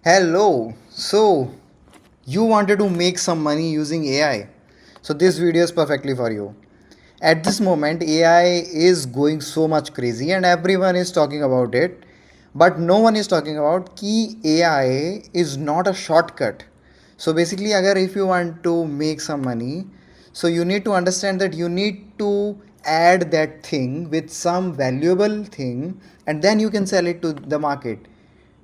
Hello. So, you wanted to make some money using AI. So, this video is perfectly for you. At this moment, AI is going so much crazy and everyone is talking about it. But no one is talking about key AI is not a shortcut. So basically, agar if you want to make some money, so you need to understand that you need to add that thing with some valuable thing and then you can sell it to the market.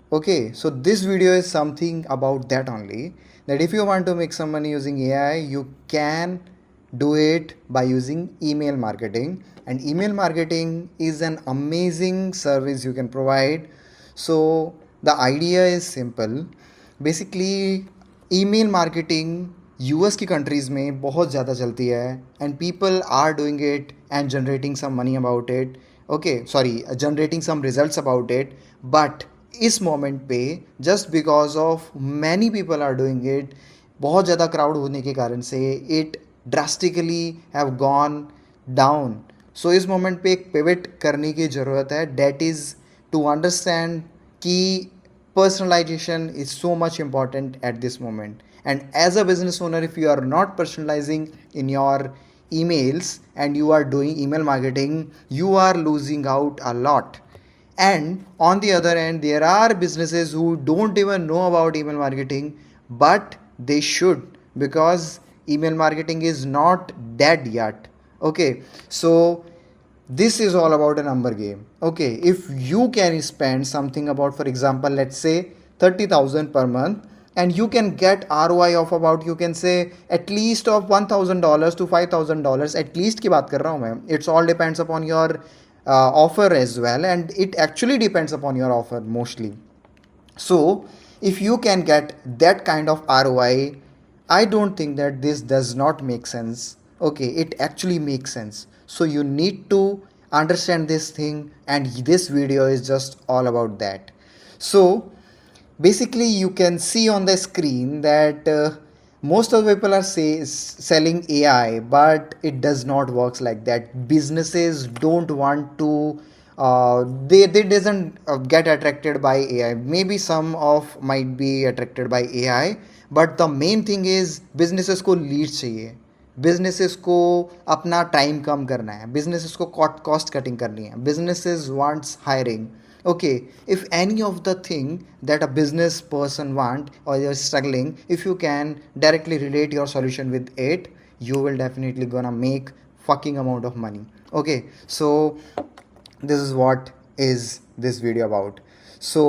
Okay, so this video is something about that only. That if you want to make some money using AI, you can do it by using email marketing. And email marketing is an amazing service you can provide. So the idea is simple. Basically, email marketing US की countries में बहुत ज़्यादा चलती है and people are doing it and generating some money about it. Okay sorry, generating some results about it. But इस moment पे just because of many people are doing it, बहुत ज़्यादा क्राउड होने के कारण से it drastically have gone down. So इस moment पे एक पिवट करने की ज़रूरत है. डेट इज़ टू अंडरस्टैंड कि personalization is so much important at this moment. And as a business owner, if you are not personalizing in your emails and you are doing email marketing, you are losing out a lot. And on the other end, there are businesses who don't even know about email marketing, but they should, because email marketing is not dead yet. Okay, so this is all about a number game. Okay, if you can spend something about, for example, let's say 30,000 per month, and you can get ROI of about, you can say at least of $1,000 to $5,000. At least की बात कर रहा हूँ मैं. It's all depends upon your offer as well, and it actually depends upon your offer mostly. So if you can get that kind of ROI, I don't think that this does not make sense. Okay, it actually makes sense. So you need to understand this thing, and this video is just all about that. So basically, you can see on the screen that most of the people are selling AI, but it does not works like that. Businesses don't want to they doesn't get attracted by AI. Maybe some of might be attracted by AI, but the main thing is businesses को lead चाहिए. Businesses को अपना time कम करना है, businesses को cost cutting करनी है, businesses wants hiring. Okay, if any of the thing that a business person want or you're struggling, if you can directly relate your solution with it, you will definitely gonna make fucking amount of money. Okay, so this is what is this video about. So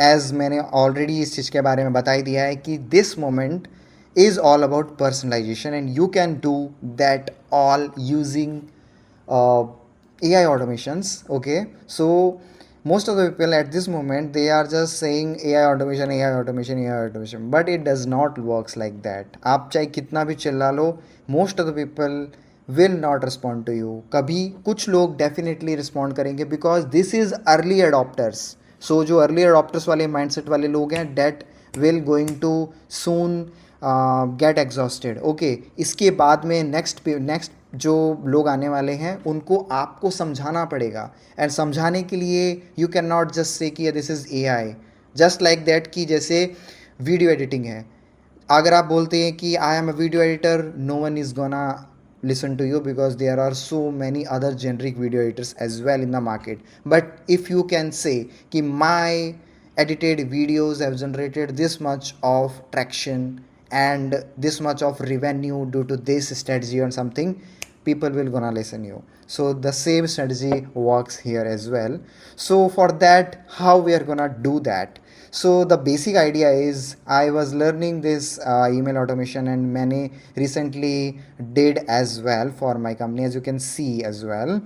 as मैंने already इस चीज़ के बारे में बता ही दिया है कि this moment is all about personalization, and you can do that all using uh, AI automations. Okay, so most of the people at this moment they are just saying AI automation, AI automation, AI automation, but it does not works like that. आप चाहे कितना भी चिल्ला लो, most of the people will not respond to you. कभी कुछ लोग definitely respond करेंगे because this is early adopters. So जो early adopters वाले mindset वाले लोग हैं, that will going to soon get exhausted. Okay, इसके बाद में नेक्स्ट जो लोग आने वाले हैं उनको आपको समझाना पड़ेगा. एंड समझाने के लिए you can not just say कि this is a I. Just like that कि जैसे वीडियो एडिटिंग है, अगर आप बोलते हैं कि I am a video editor, no one is gonna listen to you because there are so many other generic video editors as well in the market. But if you can say कि my edited videos have generated this much of traction and this much of revenue due to this strategy or something, people will gonna listen you. So the same strategy works here as well. So for that, how we are gonna do that? So the basic idea is I was learning this email automation, and many recently did as well for my company, as you can see as well.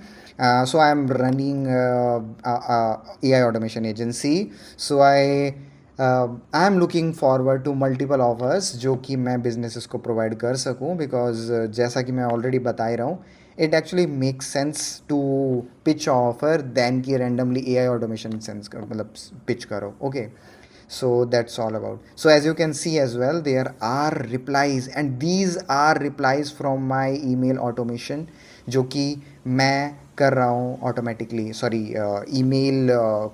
So I'm running AI automation agency. So I am looking forward to multiple offers जो कि मैं businesses को provide कर सकूं, because जैसा कि मैं already बता ही रहा हूँ, it actually make sense to pitch offer then कि randomly A I automation sense मतलब पिच करो. Okay, so that's all about. So as you can see as well, there are replies, and these are replies from my email automation जो कि मैं कर रहा हूँ automatically, sorry email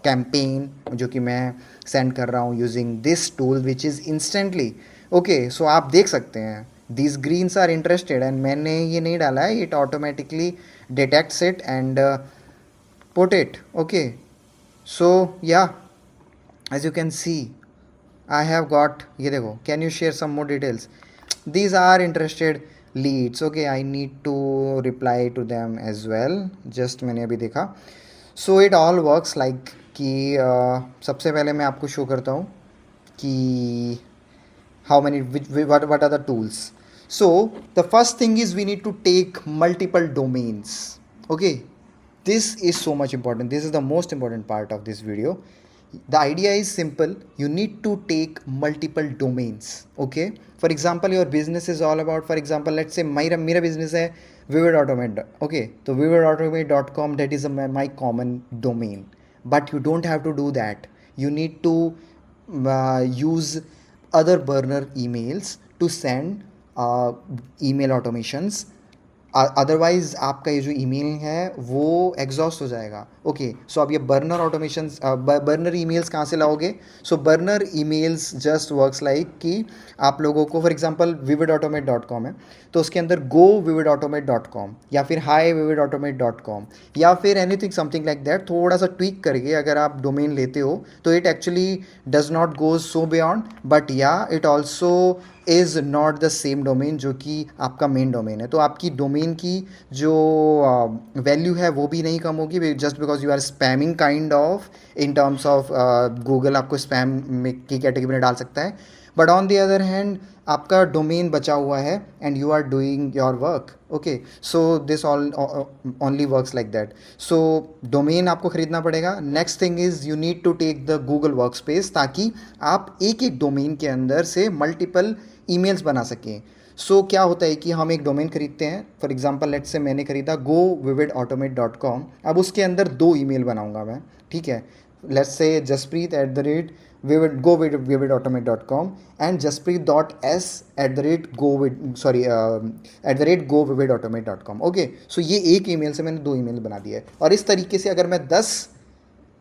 campaign जो कि मैं सेंड कर रहा हूँ using this tool which is instantly. Okay, so आप देख सकते हैं these greens are interested and मैंने ये नहीं डाला है, it automatically detects it and put it. Okay, so yeah as you can see I have got, ये देखो, can you share some more details? These are interested leads. Okay, I need to reply to them as well. Just मैंने अभी देखा. So it all works like कि सबसे पहले मैं आपको शो करता हूँ कि how many what are the tools. So the first thing is we need to take multiple domains. Okay, this is so much important, this is the most important part of this video. The idea is simple, you need to take multiple domains. Okay, for example your business is all about, for example let's say मेरा business है vivid automate. Okay, so vividautomate.com, that is my common domain, but you don't have to do that. You need to use other burner emails to send email automations. Otherwise आपका ये जो email है वो exhaust हो जाएगा. Okay, सो अब ये burner automation, burner emails कहाँ से लाओगे? So burner emails just works like कि आप लोगों को फॉर एग्जांपल vividautomate.com है तो उसके अंदर go vividautomate.com या फिर hi vividautomate.com या फिर एनीथिंग समथिंग लाइक दैट, थोड़ा सा ट्वीक करके अगर आप डोमेन लेते हो तो it actually does not goes so beyond, but yeah it also is not the same domain जो कि आपका मेन डोमेन है. तो आपकी डोमेन की जो वैल्यू है वो भी नहीं कम होगी just because you are spamming kind of in terms of Google आपको स्पैम की कैटेगरी में डाल सकता है. But on the other hand आपका डोमेन बचा हुआ है and you are doing your work. Okay, so this all only works like that. So domain आपको खरीदना पड़ेगा. Next thing is you need to take the Google workspace ताकि आप एक एक डोमेन के अंदर से मल्टीपल ईमेल्स बना सकें. सो क्या होता है कि हम एक डोमेन खरीदते हैं, फॉर एग्जांपल लेट्स से मैंने खरीदा govividautomate.com. अब उसके अंदर 2 ईमेल बनाऊंगा मैं. ठीक है, let's say jaspreet@vividautomate.com and jaspreet.s@govividautomate.com. Okay, सो ये एक ईमेल से मैंने 2 ईमेल बना दिया है. और इस तरीके से अगर मैं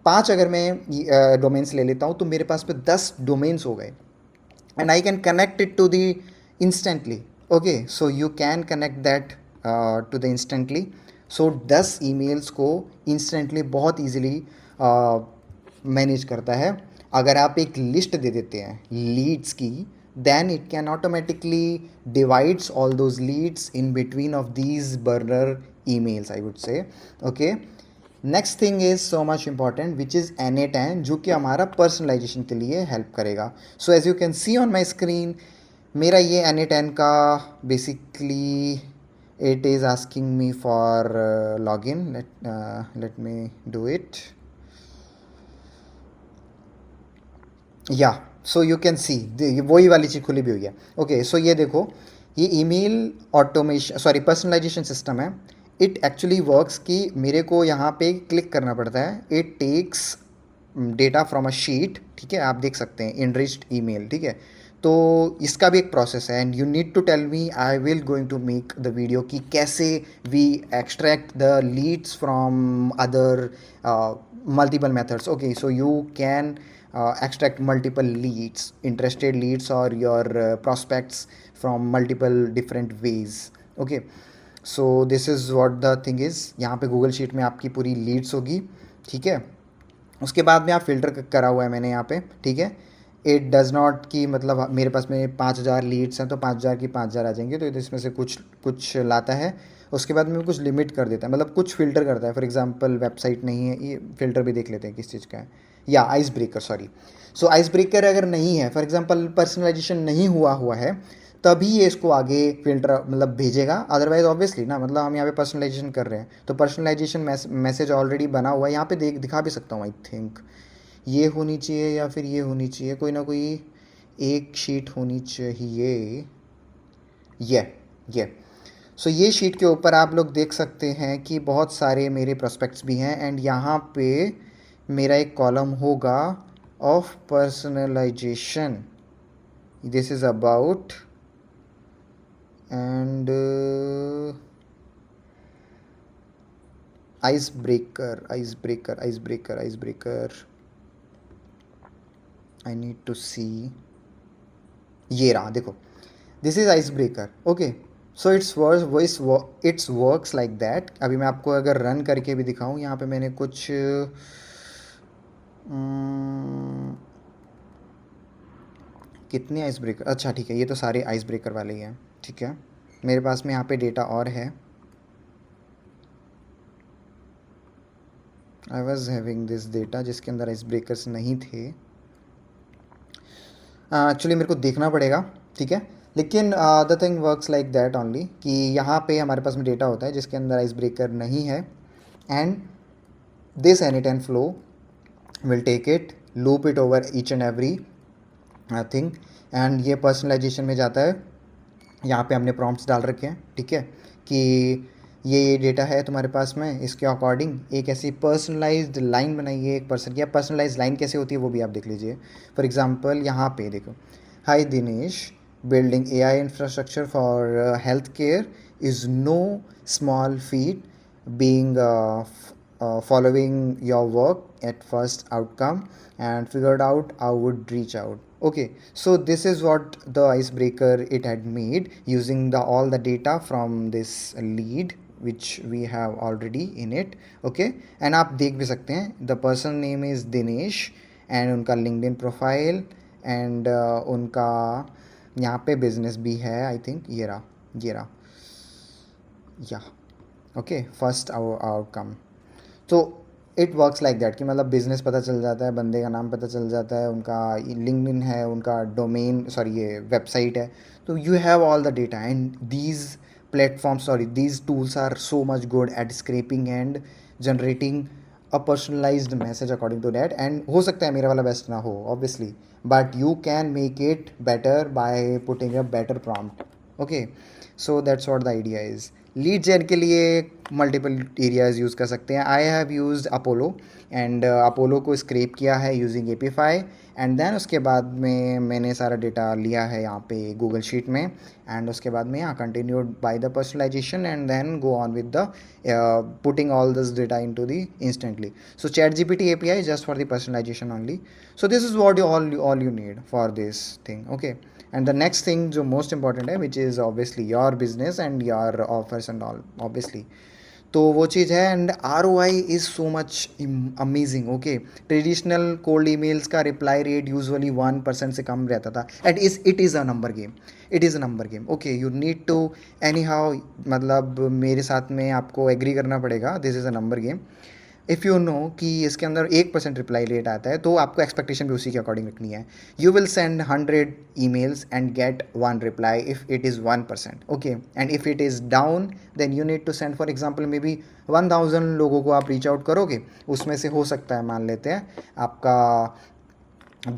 5 अगर मैं डोमेन्स ले लेता हूँ तो मेरे पास पे 10 डोमेन्स हो गए and I can connect it to the instantly. Okay, so you can connect that to the instantly. So 10 emails को instantly बहुत easily मैनेज करता है. अगर आप एक लिस्ट दे देते हैं लीड्स की, then it can automatically divides all those leads in between of these burner emails, I would say. Okay, next thing is so much important which is N8N जो कि हमारा पर्सनलाइजेशन के लिए हेल्प करेगा. So as you can see on my screen मेरा ये N8N का basically it is asking me for log in. Let me do it. Yeah so you can सी वही वाली चीज़ खुली भी हुई है. ओके, सो ये देखो, ये email automation sorry personalization system है. इट एक्चुअली वर्क्स कि मेरे को यहाँ पे क्लिक करना पड़ता है. It takes data from a sheet. ठीक है, आप देख सकते हैं इनरिच्ड ईमेल. ठीक है, तो इसका भी एक प्रोसेस है and you need to tell me, I will going to make the video कि कैसे we extract the leads from other multiple methods. Okay, so you can extract multiple leads, interested leads or your prospects from multiple different ways. Okay, so this is what the thing is. यहाँ पे Google sheet में आपकी पूरी Leeds होगी. ठीक है, उसके बाद में आप फिल्टर करा हुआ है मैंने यहाँ पे. ठीक है, इट डज़ नॉट कि मतलब मेरे पास में 5,000 लीड्स हैं तो 5,000 की 5,000 आ जाएंगे, तो इसमें से कुछ लाता है. उसके बाद में कुछ लिमिट कर देता है, मतलब कुछ फ़िल्टर करता है. फॉर एग्जांपल वेबसाइट नहीं है, ये फ़िल्टर भी देख लेते हैं किस चीज़ का है. या आइस ब्रेकर, सॉरी. सो आइस ब्रेकर अगर नहीं है, फॉर एग्जांपल पर्सनलाइजेशन नहीं हुआ है, तभी ये इसको आगे फिल्टर मतलब भेजेगा. अदरवाइज ऑब्वियसली ना, मतलब हम यहाँ पे पर्सनलाइजेशन कर रहे हैं तो पर्सनलाइजेशन मैसेज ऑलरेडी बना हुआ है. यहाँ पे दिखा भी सकता हूँ. आई थिंक ये होनी चाहिए या फिर ये होनी चाहिए, कोई ना कोई एक शीट होनी चाहिए. ये सो ये शीट के ऊपर आप लोग देख सकते हैं कि बहुत सारे मेरे प्रोस्पेक्ट्स भी हैं एंड यहाँ पे मेरा एक कॉलम होगा of personalization. This is about and icebreaker. I need to see. ये रहा देखो, this is icebreaker. Okay, so it's works like that. अभी मैं आपको अगर रन करके भी दिखाऊं, यहाँ पे मैंने कुछ कितने आइस ब्रेकर, अच्छा ठीक है, ये तो सारे आइस ब्रेकर वाले ही हैं. ठीक है, मेरे पास में यहाँ पे डेटा और है. I was having this data जिसके अंदर आइस ब्रेकर्स नहीं थे. एक्चुअली मेरे को देखना पड़ेगा. ठीक है, लेकिन the thing works like that only कि यहाँ पे हमारे पास में डेटा होता है जिसके अंदर आइस ब्रेकर नहीं है. And this N10 flow will take it, loop it over each and every thing, and ये पर्सनलाइजेशन में जाता है. यहाँ पे हमने प्रॉम्प्ट्स डाल रखे हैं. ठीक है, कि ये डेटा है तुम्हारे पास में, इसके अकॉर्डिंग एक ऐसी पर्सनलाइज्ड लाइन बनाइए एक पर्सन की. पर्सनलाइज्ड लाइन कैसे होती है वो भी आप देख लीजिए. फॉर एग्जांपल यहाँ पे देखो, hi Dinesh, building AI infrastructure for health care is no small feat, being following your work at first outcome and figured out how would reach out. Okay, so this is what the icebreaker it had made using the all the data from this lead which we have already in it. Okay, and आप देख भी सकते हैं, the person name is Dinesh and उनका LinkedIn profile and उनका यहाँ पे business भी है. I think ये रहा या ओके, फर्स्ट आउटकम. तो इट वर्क्स लाइक दैट कि मतलब बिजनेस पता चल जाता है, बंदे का नाम पता चल जाता है, उनका लिंक्डइन है, उनका डोमेन सॉरी ये वेबसाइट है. तो you have all the data and these platforms sorry these tools are so much good at scraping and generating a personalised message according to that. And हो सकता है मेरा वाला बेस्ट ना हो obviously, but you can make it better by putting a better prompt. Okay, so that's what the idea is. Lead gen के लिए multiple areas use कर सकते हैं. I have used Apollo and Apollo को scrap किया है using एपीफाई, and then उसके बाद में मैंने सारा डेटा लिया है यहाँ पे गूगल शीट में, एंड उसके बाद में यहाँ continued by the personalization and then go on with the putting all this data in to the instantly. So chat GPT API just for the personalization only. So this is what all you need for this thing. Okay, and the next thing जो most important है which is obviously your business and your offers and all obviously. तो वो चीज़ है and ROI is so much amazing. Okay, traditional cold emails का reply rate usually 1% से कम रहता था. And it is a number game. It is a number game. Okay, you need to anyhow, मतलब मेरे साथ में आपको एग्री करना पड़ेगा, this is a number game. If you know कि इसके अंदर 1% रिप्लाई रेट आता है तो आपको एक्सपेक्टेशन भी उसी के अकॉर्डिंग रखनी है. You will send 100 emails and get one reply if it is 1%. Okay, and if it is down then you need to send for example maybe 1000 लोगों को आप रीच आउट करोगे, उसमें से हो सकता है मान लेते हैं आपका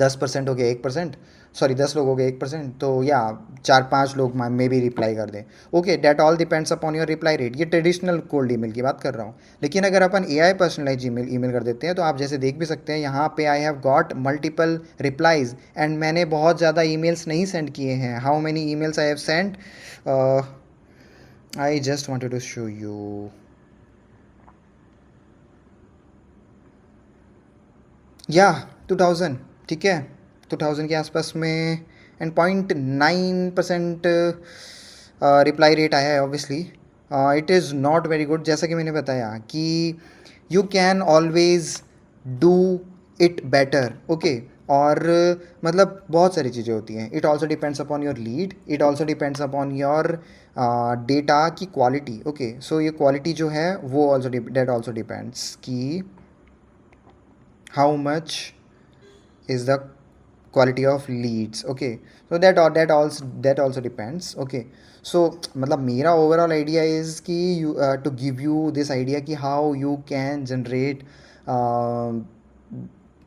10% हो गया 1%, सॉरी 10 लोग हो गए 1%, तो या 4-5 लोग मे भी रिप्लाई कर दें. Okay, that all depends upon your reply rate. ये ट्रेडिशनल कोल्ड ईमेल की बात कर रहा हूँ. लेकिन अगर अपन AI पर्सनलाइज ईमेल कर देते हैं तो आप जैसे देख भी सकते हैं यहाँ पे I have got multiple replies and मैंने बहुत ज़्यादा ईमेल्स नहीं सेंड किए हैं. How many emails I have send, I just wanted to show you. Yeah 2000. ठीक है, 2000 के आसपास में एंड 0.9% रिप्लाई रेट आया है. Obviously it is not very good. जैसा कि मैंने बताया कि you can always do it better. Okay, और मतलब बहुत सारी चीज़ें होती हैं. It also depends upon your lead, it also depends upon your data की क्वालिटी. ओके, सो ये क्वालिटी जो है वो ऑल्सो डेट ऑल्सो डिपेंड्स कि how much is the quality of leads. Okay, so that also depends. Okay, so मतलब मेरा overall idea is कि you to give you this idea कि how you can generate uh,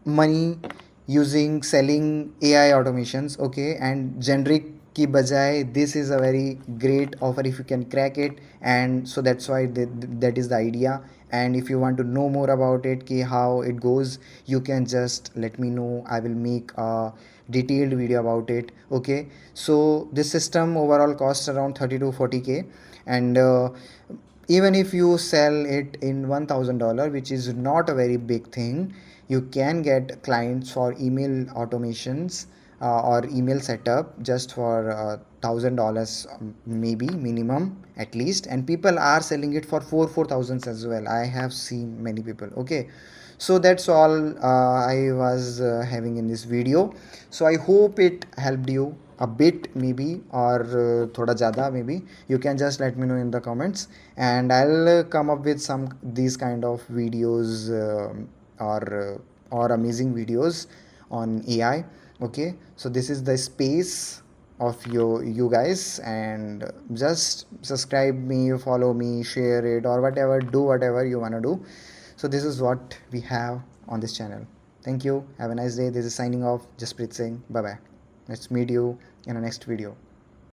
money using selling AI automations. Okay, and generic की बजाय this is a very great offer if you can crack it, and so that's why that is the idea. And if you want to know more about it ki how it goes, you can just let me know. I will make a detailed video about it. Okay, so this system overall costs around 30 to 40k, and even if you sell it in $1000, which is not a very big thing, you can get clients for email automations or email setup just for $1000, maybe minimum at least, and people are selling it for four thousands as well. I have seen many people. Okay, so that's all I was having in this video. So I hope it helped you a bit, maybe, or thoda jada maybe. You can just let me know in the comments, and I'll come up with some these kind of videos, or amazing videos on AI. Okay, so this is the space of you guys, and just subscribe me, follow me, share it, or whatever, do whatever you want to do. So this is what we have on this channel. Thank you, have a nice day. This is signing off, Jasprit Singh. Bye bye, let's meet you in the next video.